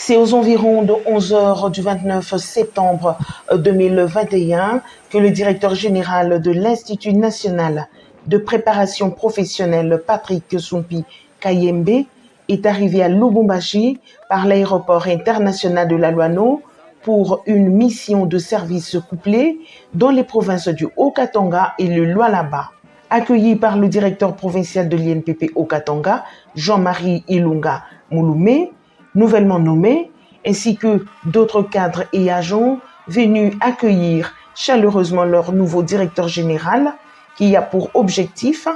C'est aux environs de 11 heures du 29 septembre 2021 que le directeur général de l'Institut national de préparation professionnelle, Patrick Soumpi Kayembe, est arrivé à Lubumbashi par l'aéroport international de Laluano pour une mission de service couplé dans les provinces du Haut-Katanga et le Lualaba. Accueilli par le directeur provincial de l'INPP Haut-Katanga, Jean-Marie Ilunga Mouloumé, nouvellement nommé, ainsi que d'autres cadres et agents venus accueillir chaleureusement leur nouveau directeur général qui a pour objectif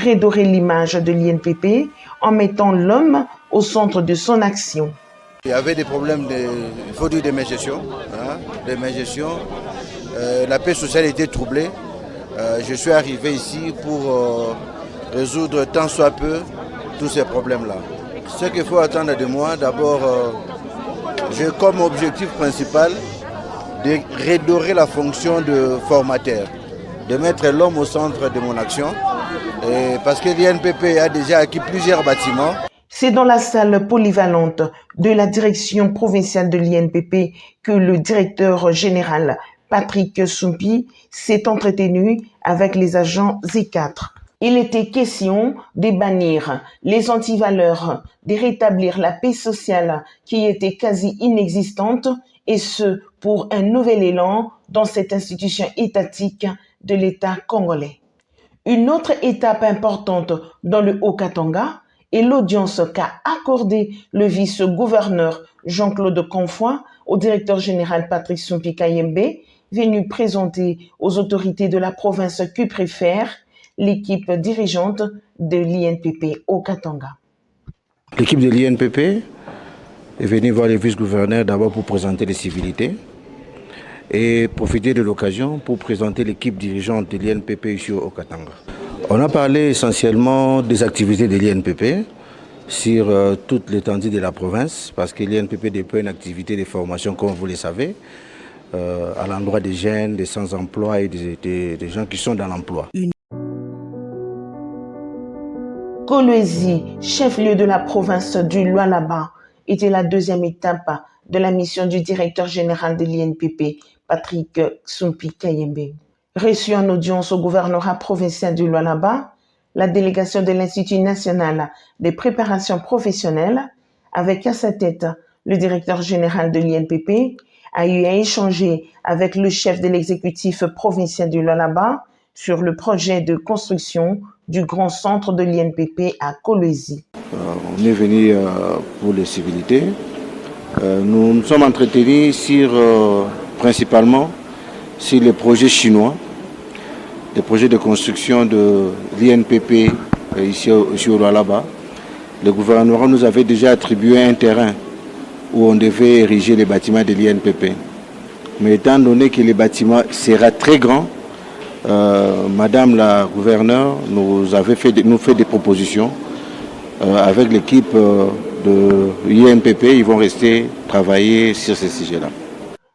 redorer l'image de l'INPP en mettant l'homme au centre de son action. Il y avait des problèmes de mégestion. La paix sociale était troublée. Je suis arrivé ici pour résoudre tant soit peu tous ces problèmes-là. Ce qu'il faut attendre de moi, d'abord, j'ai comme objectif principal de redorer la fonction de formateur, de mettre l'homme au centre de mon action, parce que l'INPP a déjà acquis plusieurs bâtiments. C'est dans la salle polyvalente de la direction provinciale de l'INPP que le directeur général Patrick Soumpi s'est entretenu avec les agents Z4. Il était question de bannir les antivaleurs, de rétablir la paix sociale qui était quasi inexistante, et ce pour un nouvel élan dans cette institution étatique de l'État congolais. Une autre étape importante dans le Haut-Katanga est l'audience qu'a accordée le vice-gouverneur Jean-Claude Confoy au directeur général Patrick Soumpi Kayembe, venu présenter aux autorités de la province que préfère l'équipe dirigeante de l'INPP au Katanga. L'équipe de l'INPP est venue voir le vice-gouverneur d'abord pour présenter les civilités et profiter de l'occasion pour présenter l'équipe dirigeante de l'INPP ici au Katanga. On a parlé essentiellement des activités de l'INPP sur toute l'étendue de la province, parce que l'INPP déploie une activité de formation, comme vous le savez, à l'endroit des jeunes, des sans-emploi et des gens qui sont dans l'emploi. Kolwezi, chef-lieu de la province du Lualaba, était la deuxième étape de la mission du directeur général de l'INPP, Patrick Soumpi Kayembe. Reçu en audience au gouvernorat provincial du Lualaba, la délégation de l'Institut national de préparation professionnelle, avec à sa tête le directeur général de l'INPP, a eu à échanger avec le chef de l'exécutif provincial du Lualaba sur le projet de construction du grand centre de l'INPP à Kolwezi. On est venu pour les civilités. Nous nous sommes entretenus principalement sur les projets chinois, les projets de construction de l'INPP ici au Lualaba. Le gouvernement nous avait déjà attribué un terrain où on devait ériger les bâtiments de l'INPP. Mais étant donné que les bâtiments sera très grand, Madame la gouverneure nous fait des propositions avec l'équipe de l'INPP. Ils vont rester travailler sur ces sujets-là.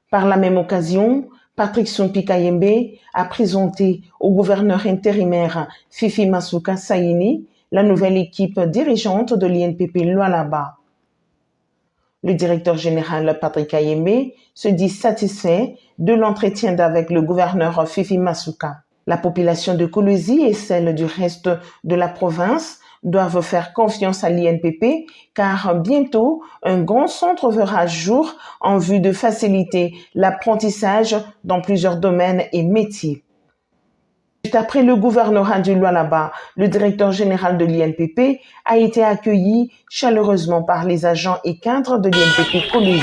Par la même occasion, Patrick Soumpi Kayembe a présenté au gouverneur intérimaire Fifi Masuka Saini la nouvelle équipe dirigeante de l'INPP Lualaba. Le directeur général Patrick Kayembe se dit satisfait de l'entretien avec le gouverneur Fifi Masuka. La population de Kolwezi et celle du reste de la province doivent faire confiance à l'INPP, car bientôt un grand centre verra jour en vue de faciliter l'apprentissage dans plusieurs domaines et métiers. Juste après le gouvernorat du Lualaba, le directeur général de l'INPP a été accueilli chaleureusement par les agents et cadres de l'INPP Kolwezi.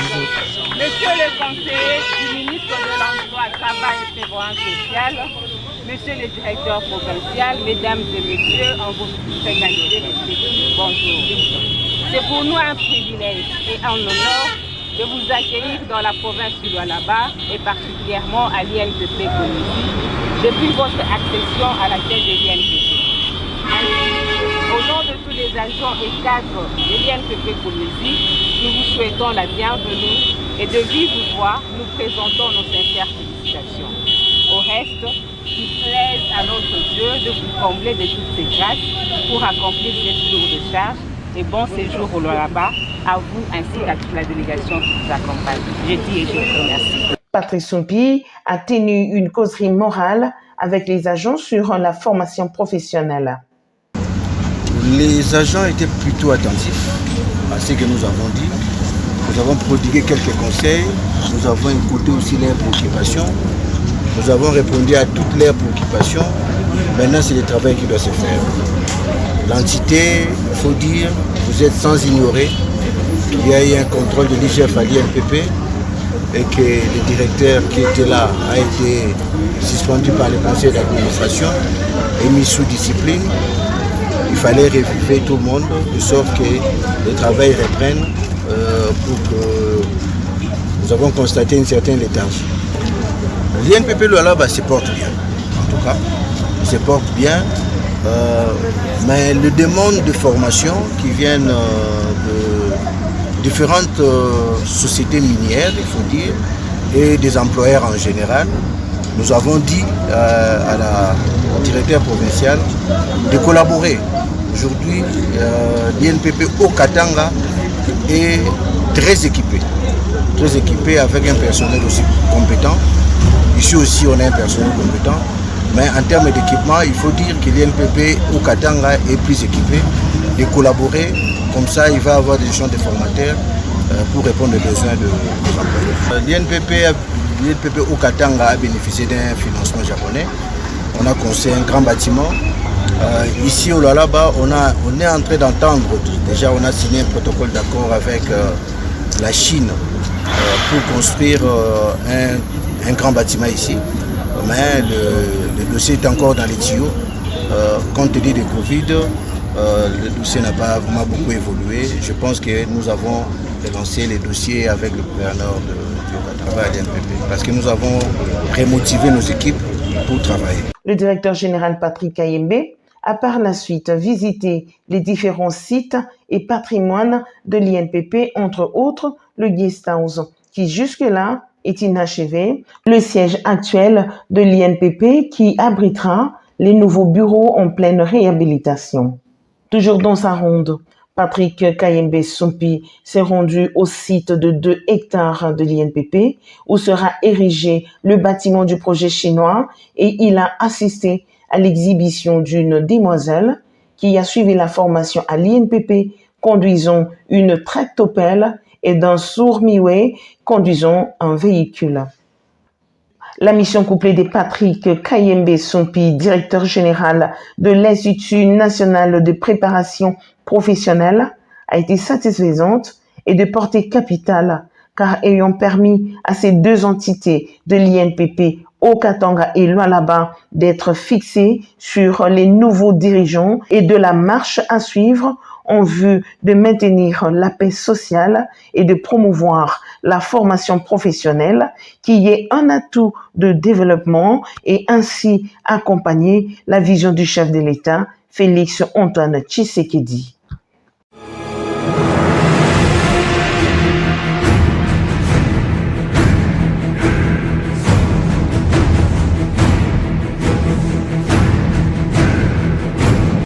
Monsieur le conseiller du ministre de l'Emploi, Travail et Prévoyance sociale, Monsieur le directeur provincial, mesdames et messieurs, en vos qualités respectives, bonjour. C'est pour nous un privilège et un honneur de vous accueillir dans la province du Lualaba et particulièrement à l'INPP Kolwezi depuis votre accession à la tête de l'INPP. Au nom de tous les agents et cadres de l'INPP Kolwezi, nous vous souhaitons la bienvenue et de vive voix, nous présentons nos sincères félicitations. Au reste, il plaise à notre Dieu de vous combler de toutes ses grâces pour accomplir cette lourde charge et bon séjour au Lualaba, à vous ainsi qu'à toute la délégation qui vous accompagne. Je dis et je vous remercie. Patrick Soumpi a tenu une causerie morale avec les agents sur la formation professionnelle. Les agents étaient plutôt attentifs à ce que nous avons dit. Nous avons prodigué quelques conseils, nous avons écouté aussi leurs préoccupations, nous avons répondu à toutes leurs préoccupations. Maintenant, c'est le travail qui doit se faire. L'entité, il faut dire, vous êtes sans ignorer qu'il y a eu un contrôle de l'IGF à l'INPP et que le directeur qui était là a été suspendu par le conseil d'administration et mis sous discipline. Il fallait reviver tout le monde de sorte que le travail reprenne pour que nous avons constaté une certaine léthargie. L'INPP Lualaba se porte bien, en tout cas, se porte bien, mais le demande de formation qui viennent de différentes sociétés minières, il faut dire, et des employeurs en général, nous avons dit au directeur provincial de collaborer. Aujourd'hui, l'INPP au Katanga est très équipé avec un personnel aussi compétent. Ici aussi, on a un personnel compétent. Mais en termes d'équipement, il faut dire que l'INPP au Katanga est plus équipé de collaborer. Comme ça, il va avoir des échanges de formateurs pour répondre aux besoins des employés. L'INPP au Katanga a bénéficié d'un financement japonais. On a construit un grand bâtiment. Ici au Lualaba, on est en train d'entendre, déjà on a signé un protocole d'accord avec la Chine pour construire un grand bâtiment ici. Mais le dossier est encore dans les tuyaux. Compte tenu de Covid, le dossier n'a pas vraiment beaucoup évolué. Je pense que nous avons lancé les dossiers avec le gouverneur du travail à l'INPP parce que nous avons remotivé nos équipes pour travailler. Le directeur général Patrick Kayembe a par la suite visité les différents sites et patrimoines de l'INPP, entre autres le Guest House, qui jusque-là est inachevé, le siège actuel de l'INPP qui abritera les nouveaux bureaux en pleine réhabilitation. Toujours dans sa ronde, Patrick Kayembe Soumpi s'est rendu au site de 2 hectares de l'INPP où sera érigé le bâtiment du projet chinois et il a assisté à l'exhibition d'une demoiselle qui a suivi la formation à l'INPP conduisant une tractopelle et d'un sourd muet conduisant un véhicule. La mission couplée de Patrick Kayembe Soumpi, directeur général de l'Institut national de préparation professionnelle, a été satisfaisante et de portée capitale, car ayant permis à ces deux entités de l'INPP, au Katanga et Lualaba, d'être fixées sur les nouveaux dirigeants et de la marche à suivre en vue de maintenir la paix sociale et de promouvoir la formation professionnelle qui est un atout de développement et ainsi accompagner la vision du chef de l'État, Félix Antoine Tshisekedi.